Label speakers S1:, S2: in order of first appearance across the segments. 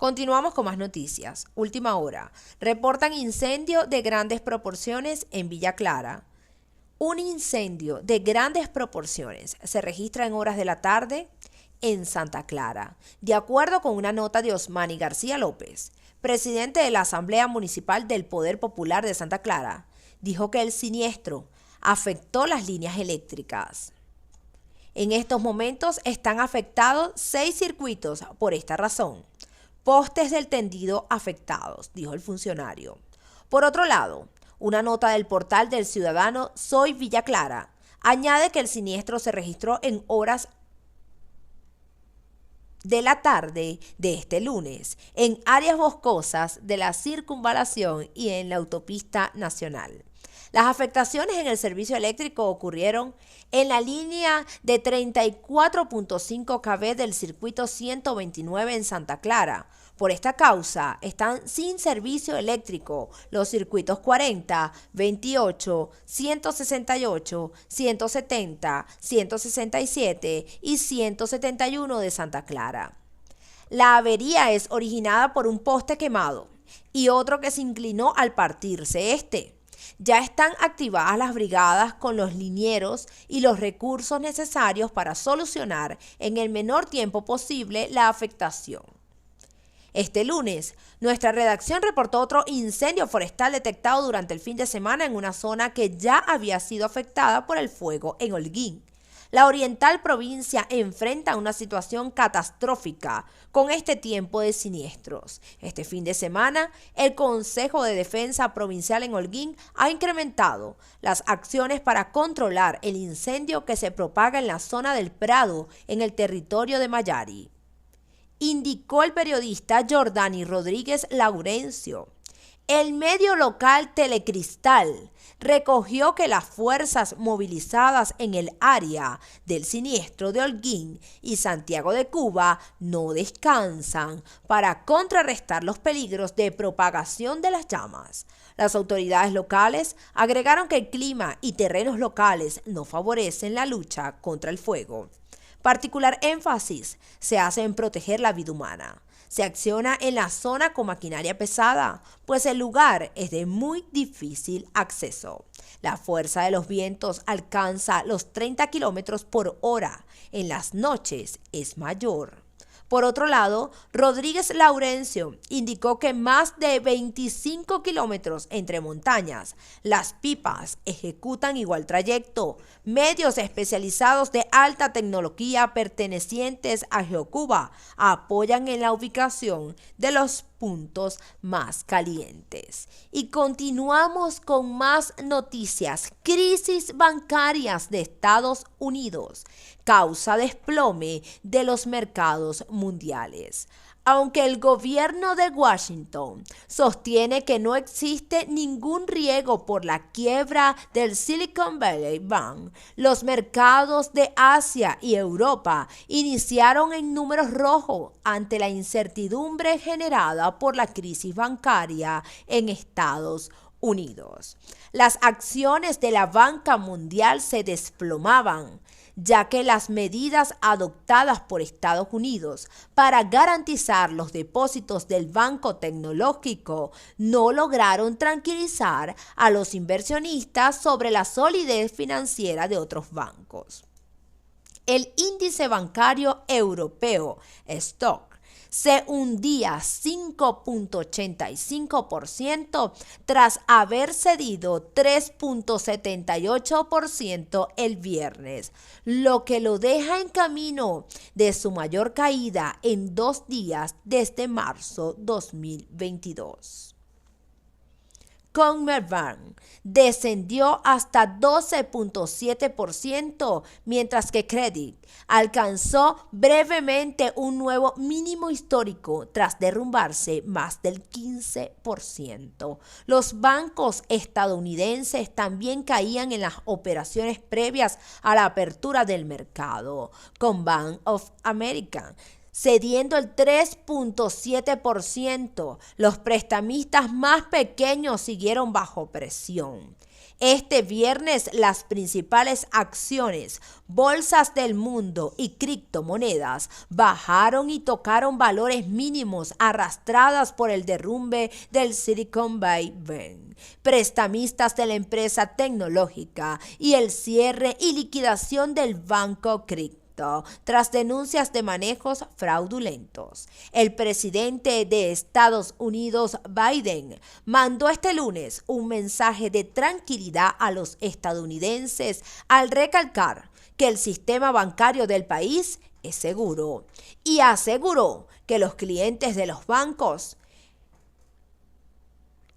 S1: Continuamos con más noticias. Última hora. Reportan incendio de grandes proporciones en Villa Clara. Un incendio de grandes proporciones se registra en horas de la tarde en Santa Clara, de acuerdo con una nota de Osmani García López, presidente de la Asamblea Municipal del Poder Popular de Santa Clara. Dijo que el siniestro afectó las líneas eléctricas. En estos momentos están afectados 6 circuitos por esta razón. Postes del tendido afectados, dijo el funcionario. Por otro lado, una nota del portal del ciudadano Soy Villa Clara añade que el siniestro se registró en horas de la tarde de este lunes, en áreas boscosas de la circunvalación y en la autopista nacional. Las afectaciones en el servicio eléctrico ocurrieron en la línea de 34.5 kV del circuito 129 en Santa Clara. Por esta causa están sin servicio eléctrico los circuitos 40, 28, 168, 170, 167 y 171 de Santa Clara. La avería es originada por un poste quemado y otro que se inclinó al partirse este. Ya están activadas las brigadas con los linieros y los recursos necesarios para solucionar en el menor tiempo posible la afectación. Este lunes, nuestra redacción reportó otro incendio forestal detectado durante el fin de semana en una zona que ya había sido afectada por el fuego en Holguín. La oriental provincia enfrenta una situación catastrófica con este tiempo de siniestros. Este fin de semana, el Consejo de Defensa Provincial en Holguín ha incrementado las acciones para controlar el incendio que se propaga en la zona del Prado, en el territorio de Mayari, indicó el periodista Jordani Rodríguez Laurencio. El medio local Telecristal recogió que las fuerzas movilizadas en el área del siniestro de Holguín y Santiago de Cuba no descansan para contrarrestar los peligros de propagación de las llamas. Las autoridades locales agregaron que el clima y terrenos locales no favorecen la lucha contra el fuego. Particular énfasis se hace en proteger la vida humana. Se acciona en la zona con maquinaria pesada, pues el lugar es de muy difícil acceso. La fuerza de los vientos alcanza los 30 kilómetros por hora. En las noches es mayor. Por otro lado, Rodríguez Laurencio indicó que más de 25 kilómetros entre montañas, las pipas ejecutan igual trayecto. Medios especializados de alta tecnología pertenecientes a GeoCuba apoyan en la ubicación de los puntos más calientes. Y continuamos con más noticias. Crisis bancarias de Estados Unidos causa desplome de los mercados mundiales. Aunque el gobierno de Washington sostiene que no existe ningún riesgo por la quiebra del Silicon Valley Bank, los mercados de Asia y Europa iniciaron en números rojos ante la incertidumbre generada por la crisis bancaria en Estados Unidos. Las acciones de la banca mundial se desplomaban, ya que las medidas adoptadas por Estados Unidos para garantizar los depósitos del Banco Tecnológico no lograron tranquilizar a los inversionistas sobre la solidez financiera de otros bancos. El índice bancario europeo, Stock, se hundía 5.85% tras haber cedido 3.78% el viernes, lo que lo deja en camino de su mayor caída en 2 días desde marzo 2022. Commerzbank descendió hasta 12.7%, mientras que Credit alcanzó brevemente un nuevo mínimo histórico tras derrumbarse más del 15%. Los bancos estadounidenses también caían en las operaciones previas a la apertura del mercado, con Bank of America cediendo el 3.7%. Los prestamistas más pequeños siguieron bajo presión. Este viernes, las principales acciones, bolsas del mundo y criptomonedas bajaron y tocaron valores mínimos arrastradas por el derrumbe del Silicon Valley Bank, prestamistas de la empresa tecnológica y el cierre y liquidación del banco cripto tras denuncias de manejos fraudulentos. El presidente de Estados Unidos, Biden, mandó este lunes un mensaje de tranquilidad a los estadounidenses al recalcar que el sistema bancario del país es seguro y aseguró que los clientes de los bancos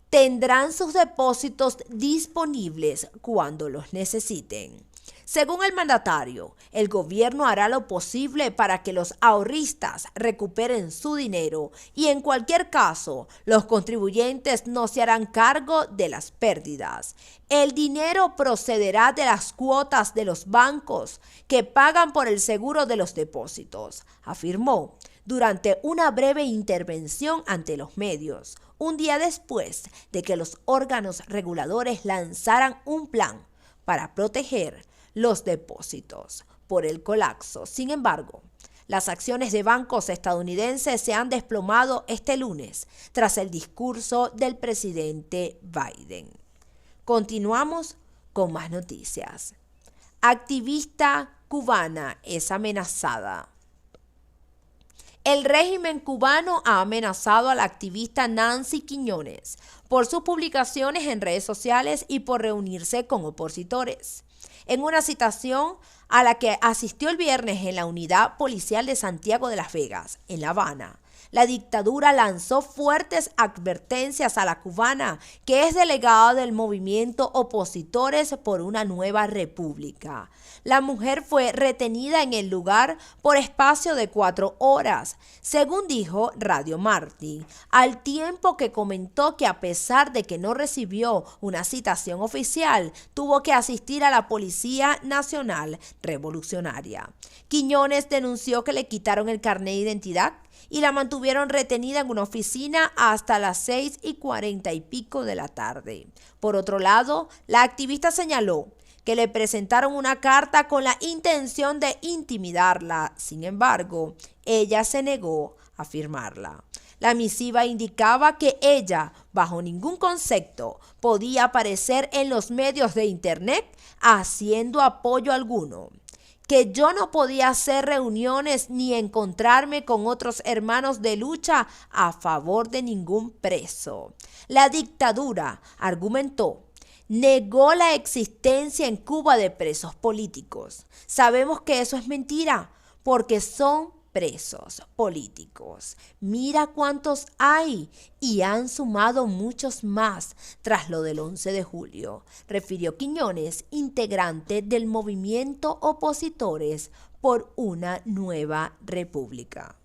S1: tendrán sus depósitos disponibles cuando los necesiten. Según el mandatario, el gobierno hará lo posible para que los ahorristas recuperen su dinero y en cualquier caso, los contribuyentes no se harán cargo de las pérdidas. El dinero procederá de las cuotas de los bancos que pagan por el seguro de los depósitos, afirmó durante una breve intervención ante los medios, un día después de que los órganos reguladores lanzaran un plan para proteger los depósitos por el colapso. Sin embargo, las acciones de bancos estadounidenses se han desplomado este lunes tras el discurso del presidente Biden. Continuamos con más noticias. Activista cubana es amenazada. El régimen cubano ha amenazado a la activista Nancy Quiñones por sus publicaciones en redes sociales y por reunirse con opositores. En una citación a la que asistió el viernes en la Unidad Policial de Santiago de Las Vegas, en La Habana, la dictadura lanzó fuertes advertencias a la cubana, que es delegada del movimiento Opositores por una Nueva República. La mujer fue retenida en el lugar por espacio de 4 horas, según dijo Radio Martí, al tiempo que comentó que a pesar de que no recibió una citación oficial, tuvo que asistir a la Policía Nacional Revolucionaria. Quiñones denunció que le quitaron el carnet de identidad y la mantuvieron retenida en una oficina hasta las 6:40 y pico de la tarde. Por otro lado, la activista señaló que le presentaron una carta con la intención de intimidarla. Sin embargo, ella se negó a firmarla. La misiva indicaba que ella, bajo ningún concepto, podía aparecer en los medios de internet haciendo apoyo alguno, que yo no podía hacer reuniones ni encontrarme con otros hermanos de lucha a favor de ningún preso. La dictadura, argumentó, negó la existencia en Cuba de presos políticos. Sabemos que eso es mentira, porque son presos políticos. Mira cuántos hay y han sumado muchos más tras lo del 11 de julio, refirió Quiñones, integrante del movimiento Opositores por una Nueva República.